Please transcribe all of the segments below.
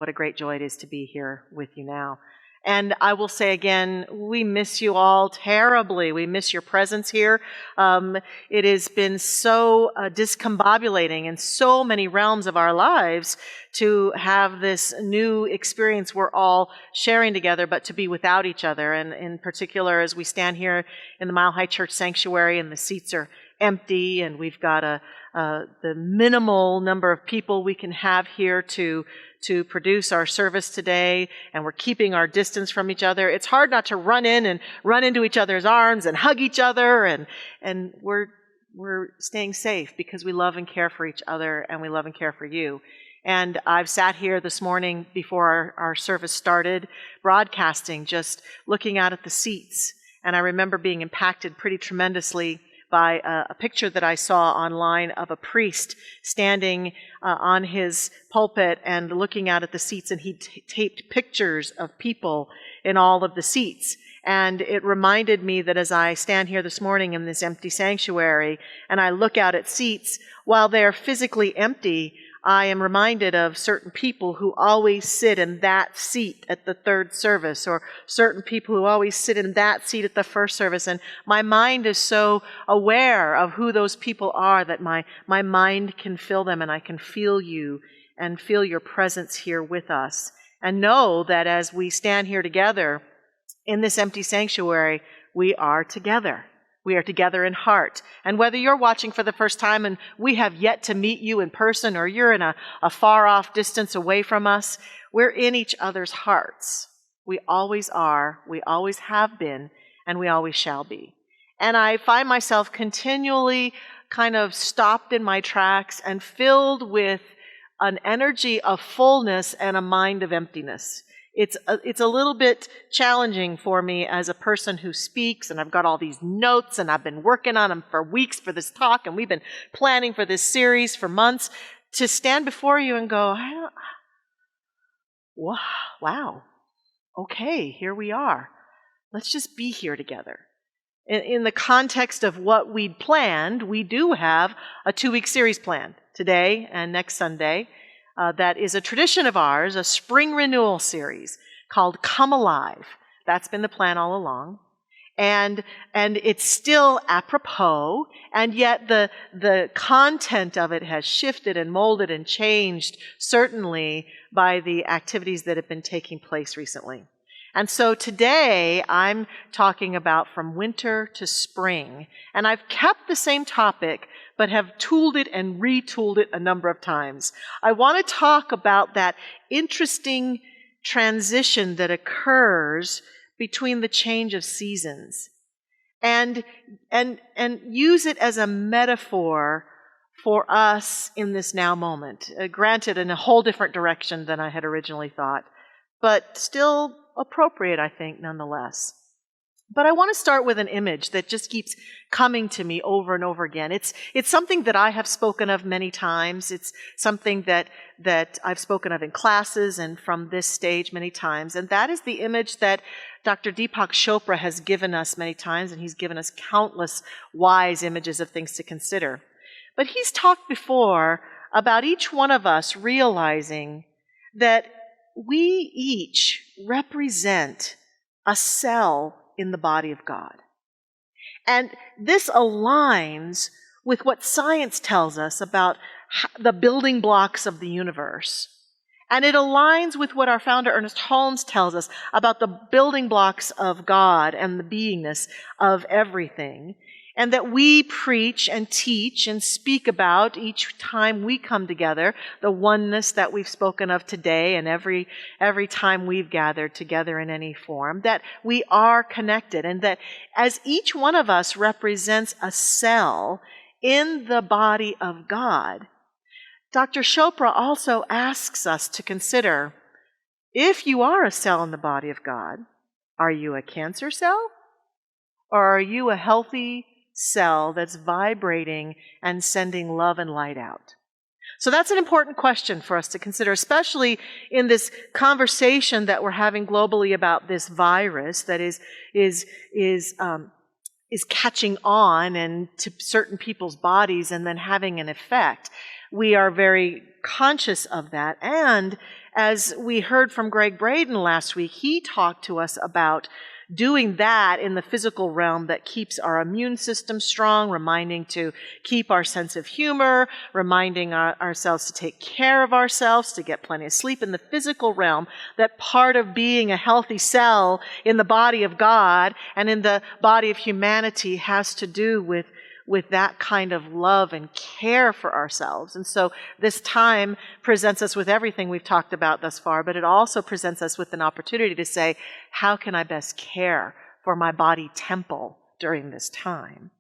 what a great joy it is to be here with you now. And I will say again, we miss you all terribly. We miss your presence here. It has been so discombobulating in so many realms of our lives to have this new experience we're all sharing together, but to be without each other. And in particular, as we stand here in the Mile High Church Sanctuary and the seats are empty and we've got the minimal number of people we can have here to produce our service today, and we're keeping our distance from each other. It's hard not to run in and run into each other's arms and hug each other, and we're staying safe because we love and care for each other, and we love and care for you. And I've sat here this morning before our service started, broadcasting, just looking out at the seats, and I remember being impacted pretty tremendously by a picture that I saw online of a priest standing on his pulpit and looking out at the seats, and he taped pictures of people in all of the seats. And it reminded me that as I stand here this morning in this empty sanctuary and I look out at seats, while they're physically empty, I am reminded of certain people who always sit in that seat at the third service, or certain people who always sit in that seat at the first service. And my mind is so aware of who those people are that my mind can feel them, and I can feel you and feel your presence here with us. And know that as we stand here together in this empty sanctuary, we are together. We are together in heart. And whether you're watching for the first time and we have yet to meet you in person, or you're in a far off distance away from us, we're in each other's hearts. We always are, we always have been, and we always shall be. And I find myself continually kind of stopped in my tracks and filled with an energy of fullness and a mind of emptiness. It's a little bit challenging for me as a person who speaks, and I've got all these notes, and I've been working on them for weeks for this talk, and we've been planning for this series for months, to stand before you and go, wow, okay, here we are. Let's just be here together. In the context of what we'd planned, we do have a 2-week series planned today and next Sunday. That is a tradition of ours, a spring renewal series called Come Alive. That's been the plan all along. And it's still apropos, and yet the content of it has shifted and molded and changed, certainly by the activities that have been taking place recently. And so today I'm talking about from winter to spring. And I've kept the same topic, but have tooled it and retooled it a number of times. I want to talk about that interesting transition that occurs between the change of seasons, and use it as a metaphor for us in this now moment. Granted, in a whole different direction than I had originally thought, but still appropriate, I think, nonetheless. But I want to start with an image that just keeps coming to me over and over again. It's something that I have spoken of many times. It's something that I've spoken of in classes and from this stage many times. And that is the image that Dr. Deepak Chopra has given us many times, and he's given us countless wise images of things to consider. But he's talked before about each one of us realizing that we each represent a cell in the body of God. And this aligns with what science tells us about the building blocks of the universe. And it aligns with what our founder Ernest Holmes tells us about the building blocks of God and the beingness of everything. And that we preach and teach and speak about each time we come together, the oneness that we've spoken of today and every time we've gathered together in any form, that we are connected, and that as each one of us represents a cell in the body of God, Dr. Chopra also asks us to consider, if you are a cell in the body of God, are you a cancer cell? Or are you a healthy cell that's vibrating and sending love and light out? So that's an important question for us to consider, especially in this conversation that we're having globally about this virus that is catching on and to certain people's bodies and then having an effect. We are very conscious of that, and as we heard from Greg Braden last week, he talked to us about doing that in the physical realm that keeps our immune system strong, reminding to keep our sense of humor, reminding ourselves to take care of ourselves, to get plenty of sleep in the physical realm, that part of being a healthy cell in the body of God and in the body of humanity has to do with that kind of love and care for ourselves. And so this time presents us with everything we've talked about thus far, but it also presents us with an opportunity to say, how can I best care for my body temple during this time?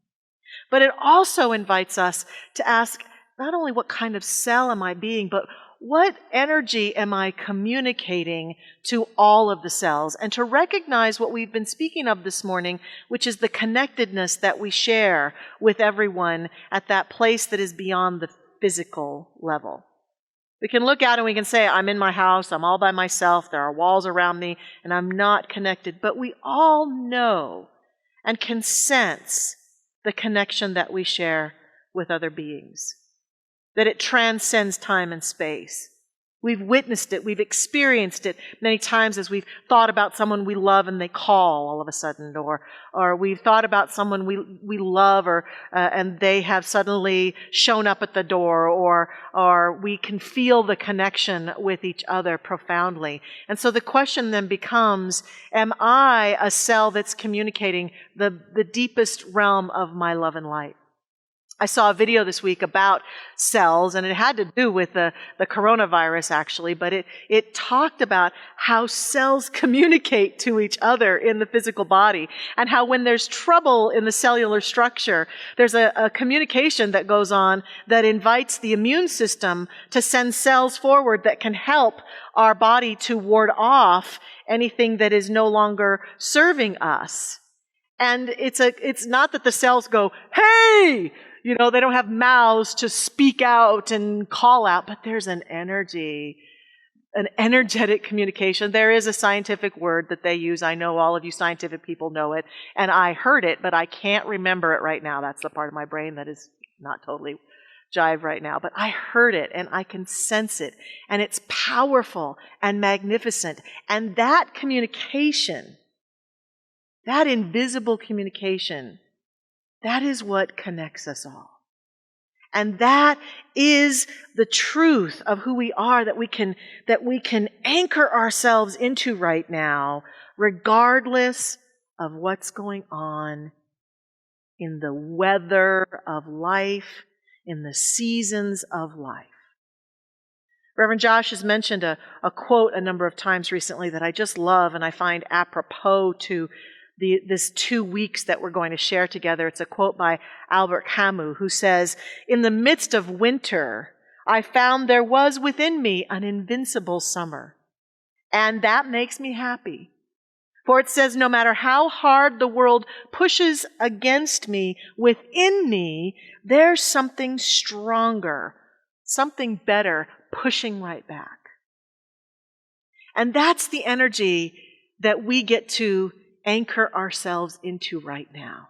But it also invites us to ask not only what kind of cell am I being, but what energy am I communicating to all of the cells? And to recognize what we've been speaking of this morning, which is the connectedness that we share with everyone at that place that is beyond the physical level. We can look out and we can say, I'm in my house, I'm all by myself, there are walls around me, and I'm not connected. But we all know and can sense the connection that we share with other beings, that it transcends time and space. We've witnessed it, we've experienced it many times as we've thought about someone we love and they call all of a sudden, or we've thought about someone we love and they have suddenly shown up at the door, or we can feel the connection with each other profoundly. And so the question then becomes, am I a cell that's communicating the deepest realm of my love and light? I saw a video this week about cells, and it had to do with the coronavirus actually, but it talked about how cells communicate to each other in the physical body, and how when there's trouble in the cellular structure, there's a communication that goes on that invites the immune system to send cells forward that can help our body to ward off anything that is no longer serving us. And it's not that the cells go, hey! They don't have mouths to speak out and call out, but there's an energy, an energetic communication. There is a scientific word that they use. I know all of you scientific people know it, and I heard it, but I can't remember it right now. That's the part of my brain that is not totally jive right now. But I heard it, and I can sense it, and it's powerful and magnificent. And that communication, that invisible communication, that is what connects us all. And that is the truth of who we are, that we can anchor ourselves into right now, regardless of what's going on in the weather of life, in the seasons of life. Reverend Josh has mentioned a quote a number of times recently that I just love and I find apropos to this 2 weeks that we're going to share together. It's a quote by Albert Camus, who says, "In the midst of winter, I found there was within me an invincible summer. And that makes me happy. For it says, no matter how hard the world pushes against me, within me, there's something stronger, something better pushing right back." And that's the energy that we get to anchor ourselves into right now.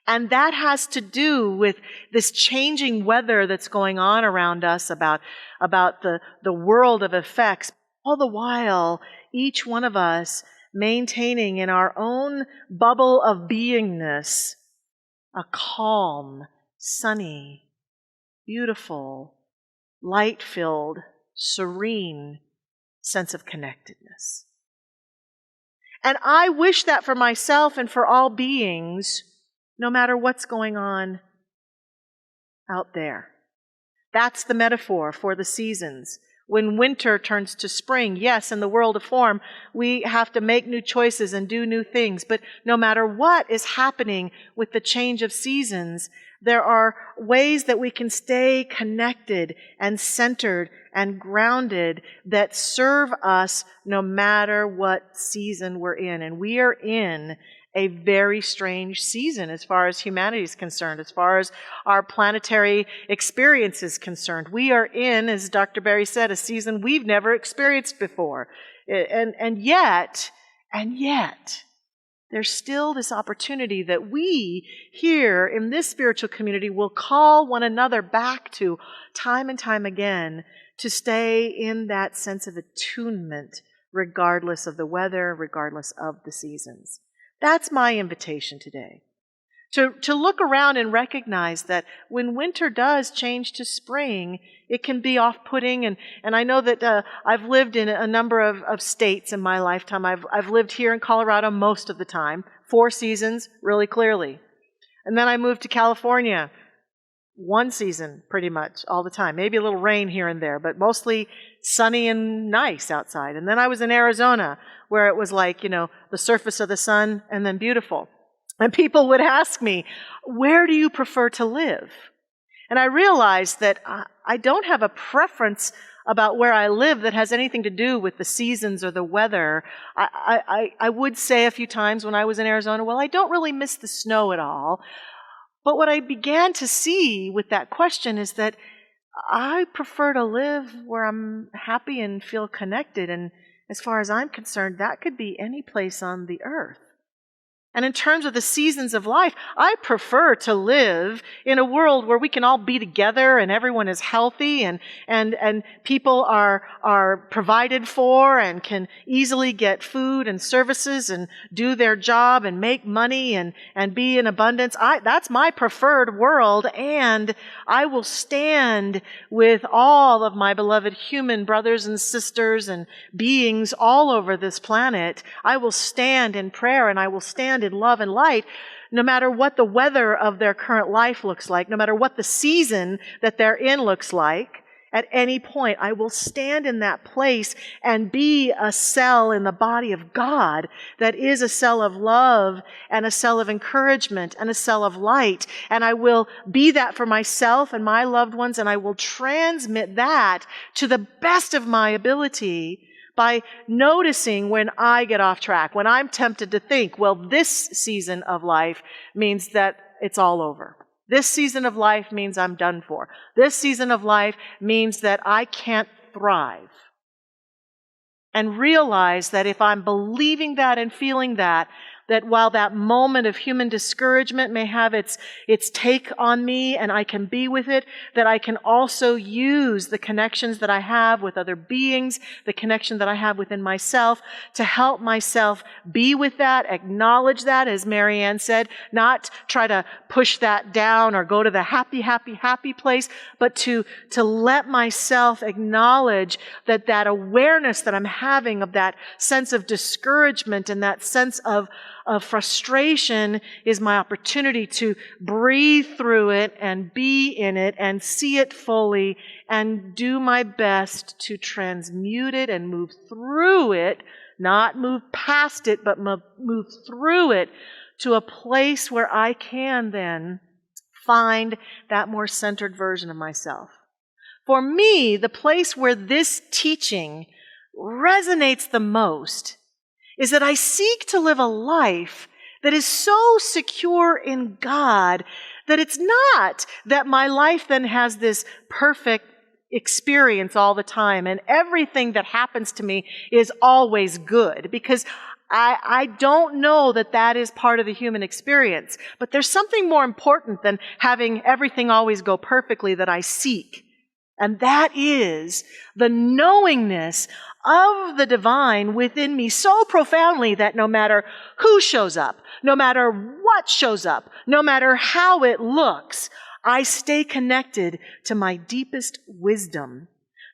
And that has to do with this changing weather that's going on around us, about the world of effects, all the while each one of us maintaining in our own bubble of beingness a calm, sunny, beautiful, light-filled, serene sense of connectedness. And I wish that for myself and for all beings, no matter what's going on out there. That's the metaphor for the seasons. When winter turns to spring, yes, in the world of form, we have to make new choices and do new things. But no matter what is happening with the change of seasons, there are ways that we can stay connected and centered and grounded that serve us no matter what season we're in. And we are in a very strange season as far as humanity is concerned, as far as our planetary experience is concerned. We are in, as Dr. Berry said, a season we've never experienced before. And yet, there's still this opportunity that we here in this spiritual community will call one another back to time and time again to stay in that sense of attunement regardless of the weather, regardless of the seasons. That's my invitation today. To look around and recognize that when winter does change to spring, it can be off-putting. And I know that I've lived in a number of states in my lifetime. I've lived here in Colorado most of the time, 4 seasons, really clearly. And then I moved to California, 1 season pretty much all the time. Maybe a little rain here and there, but mostly sunny and nice outside. And then I was in Arizona, where it was like, the surface of the sun and then beautiful. And people would ask me, where do you prefer to live? And I realized that I don't have a preference about where I live that has anything to do with the seasons or the weather. I would say a few times when I was in Arizona, well, I don't really miss the snow at all. But what I began to see with that question is that I prefer to live where I'm happy and feel connected. And as far as I'm concerned, that could be any place on the earth. And in terms of the seasons of life, I prefer to live in a world where we can all be together and everyone is healthy and people are provided for and can easily get food and services and do their job and make money and be in abundance. That's my preferred world, and I will stand with all of my beloved human brothers and sisters and beings all over this planet. I will stand in prayer and I will stand in love and light, no matter what the weather of their current life looks like, no matter what the season that they're in looks like. At any point, I will stand in that place and be a cell in the body of God that is a cell of love and a cell of encouragement and a cell of light. And I will be that for myself and my loved ones, and I will transmit that to the best of my ability by noticing when I get off track, when I'm tempted to think, well, this season of life means that it's all over. This season of life means I'm done for. This season of life means that I can't thrive. And realize that if I'm believing that and feeling that while that moment of human discouragement may have its take on me and I can be with it, that I can also use the connections that I have with other beings, the connection that I have within myself, to help myself be with that, acknowledge that, as Marianne said, not try to push that down or go to the happy, happy, happy place, but to let myself acknowledge that awareness that I'm having of that sense of discouragement and that sense of frustration is my opportunity to breathe through it and be in it and see it fully and do my best to transmute it and move through it, not move past it, but move through it to a place where I can then find that more centered version of myself. For me, the place where this teaching resonates the most is that I seek to live a life that is so secure in God that it's not that my life then has this perfect experience all the time and everything that happens to me is always good, because I don't know that is part of the human experience. But there's something more important than having everything always go perfectly that I seek. And that is the knowingness of the divine within me so profoundly that no matter who shows up, no matter what shows up, no matter how it looks, I stay connected to my deepest wisdom,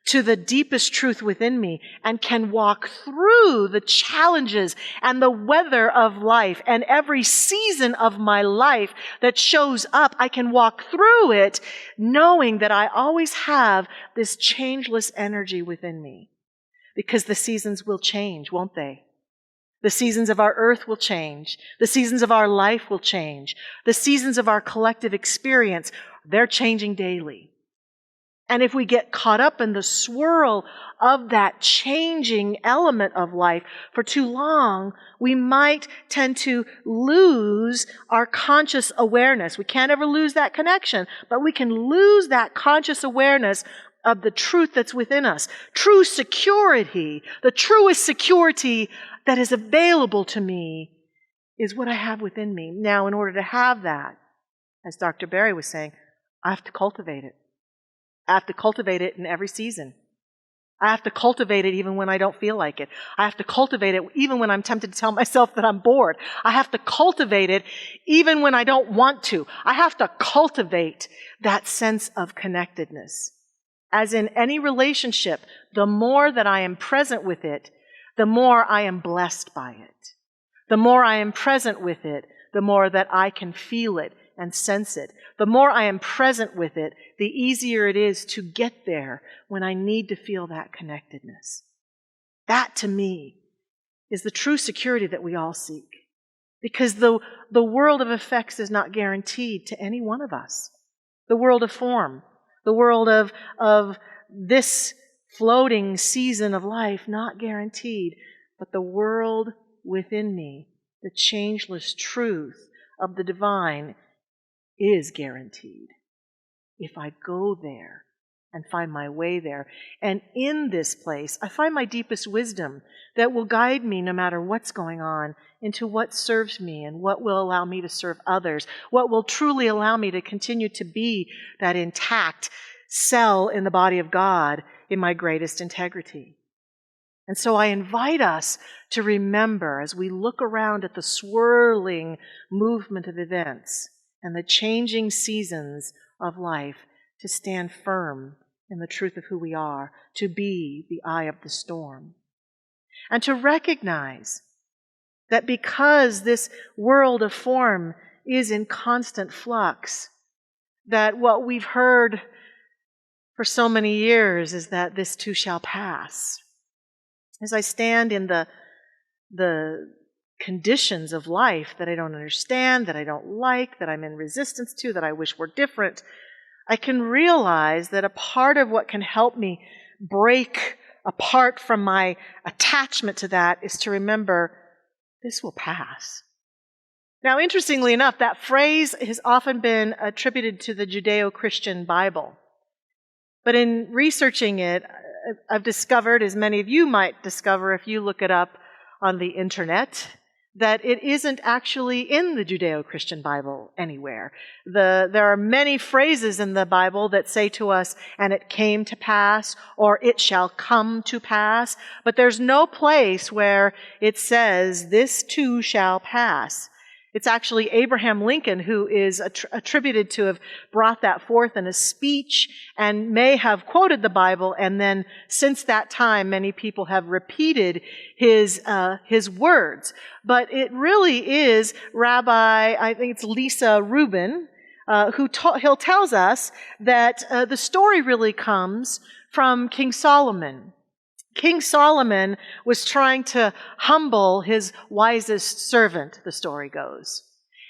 to the deepest truth within me, and can walk through the challenges and the weather of life and every season of my life that shows up. I can walk through it knowing that I always have this changeless energy within me, because the seasons will change, won't they? The seasons of our earth will change. The seasons of our life will change. The seasons of our collective experience, they're changing daily. And if we get caught up in the swirl of that changing element of life for too long, we might tend to lose our conscious awareness. We can't ever lose that connection, but we can lose that conscious awareness of the truth that's within us. True security, the truest security that is available to me, is what I have within me. Now, in order to have that, as Dr. Barry was saying, I have to cultivate it. I have to cultivate it in every season. I have to cultivate it even when I don't feel like it. I have to cultivate it even when I'm tempted to tell myself that I'm bored. I have to cultivate it even when I don't want to. I have to cultivate that sense of connectedness. As in any relationship, the more that I am present with it, the more I am blessed by it. The more I am present with it, the more that I can feel it and sense it. The more I am present with it, the easier it is to get there when I need to feel that connectedness. That, to me, is the true security that we all seek. Because the world of effects is not guaranteed to any one of us. The world of form, the world of this floating season of life, not guaranteed, but the world within me, the changeless truth of the divine, is guaranteed if I go there and find my way there. And in this place, I find my deepest wisdom that will guide me no matter what's going on into what serves me and what will allow me to serve others, what will truly allow me to continue to be that intact cell in the body of God in my greatest integrity. And so I invite us to remember, as we look around at the swirling movement of events and the changing seasons of life, to stand firm in the truth of who we are, to be the eye of the storm. And to recognize that because this world of form is in constant flux, that what we've heard for so many years is that this too shall pass. As I stand in the conditions of life that I don't understand, that I don't like, that I'm in resistance to, that I wish were different, I can realize that a part of what can help me break apart from my attachment to that is to remember this will pass. Now, interestingly enough, that phrase has often been attributed to the Judeo-Christian Bible. But in researching it, I've discovered, as many of you might discover if you look it up on the internet, that it isn't actually in the Judeo-Christian Bible anywhere. There are many phrases in the Bible that say to us, and it came to pass, or it shall come to pass, but there's no place where it says, this too shall pass. It's actually Abraham Lincoln who is attributed to have brought that forth in a speech and may have quoted the Bible, and then since that time many people have repeated his words. But it really is Rabbi, I think it's Lisa Rubin, who tells us that the story really comes from King Solomon. King Solomon was trying to humble his wisest servant, the story goes.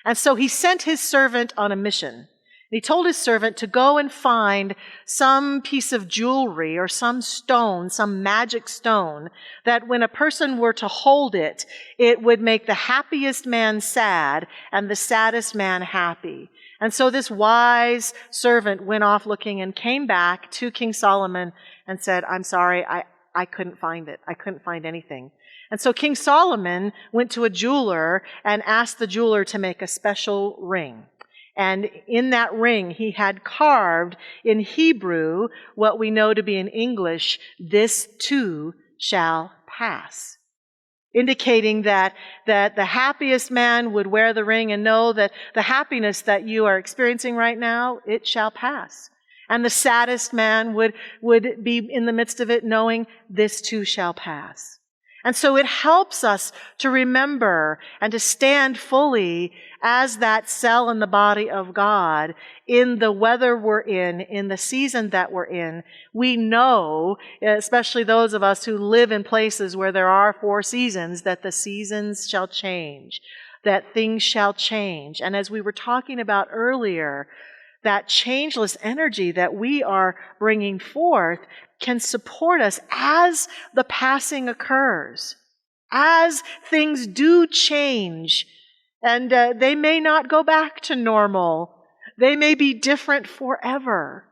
And so he sent his servant on a mission. He told his servant to go and find some piece of jewelry or some stone, some magic stone, that when a person were to hold it, it would make the happiest man sad and the saddest man happy. And so this wise servant went off looking and came back to King Solomon and said, I'm sorry, I couldn't find it. I couldn't find anything. And so King Solomon went to a jeweler and asked the jeweler to make a special ring. And in that ring, he had carved in Hebrew what we know to be in English, this too shall pass. Indicating that the happiest man would wear the ring and know that the happiness that you are experiencing right now, it shall pass. And the saddest man would be in the midst of it knowing this too shall pass. And so it helps us to remember and to stand fully as that cell in the body of God in the weather we're in the season that we're in. We know, especially those of us who live in places where there are 4 seasons, that the seasons shall change, that things shall change. And as we were talking about earlier, that changeless energy that we are bringing forth can support us as the passing occurs, as things do change, and they may not go back to normal. They may be different forever,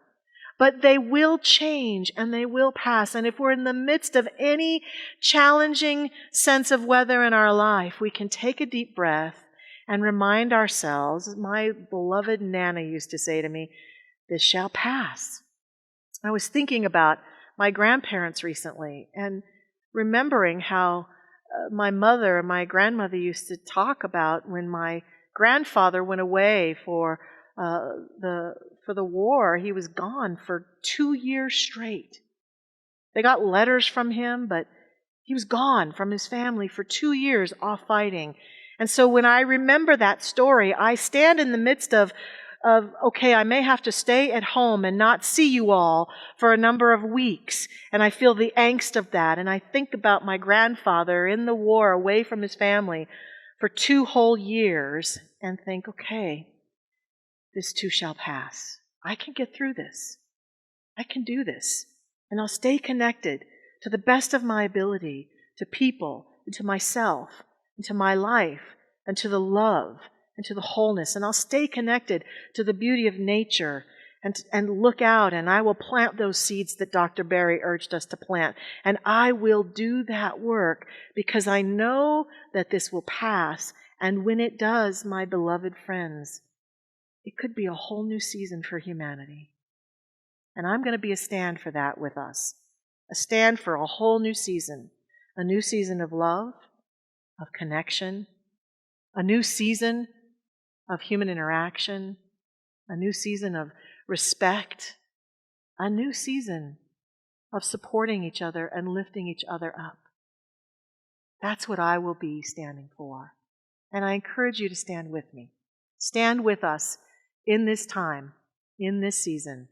but they will change and they will pass. And if we're in the midst of any challenging sense of weather in our life, we can take a deep breath and remind ourselves, my beloved Nana used to say to me, this shall pass. I was thinking about my grandparents recently and remembering how my mother and my grandmother used to talk about when my grandfather went away for the war. He was gone for 2 years straight. They got letters from him, but he was gone from his family for 2 years off fighting. And so when I remember that story, I stand in the midst of, okay, I may have to stay at home and not see you all for a number of weeks. And I feel the angst of that. And I think about my grandfather in the war away from his family for 2 whole years and think, okay, this too shall pass. I can get through this. I can do this. And I'll stay connected to the best of my ability to people and to myself and to my life and to the love and to the wholeness. And I'll stay connected to the beauty of nature and look out, and I will plant those seeds that Dr. Barry urged us to plant. And I will do that work because I know that this will pass. And when it does, my beloved friends, it could be a whole new season for humanity. And I'm going to be a stand for that with us. A stand for a whole new season. A new season of love, of connection, a new season of human interaction, a new season of respect, a new season of supporting each other and lifting each other up. That's what I will be standing for. And I encourage you to stand with me. Stand with us in this time, in this season.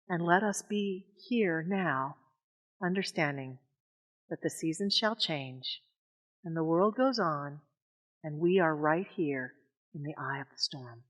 And let us be here now, understanding that the seasons shall change, and the world goes on, and we are right here in the eye of the storm.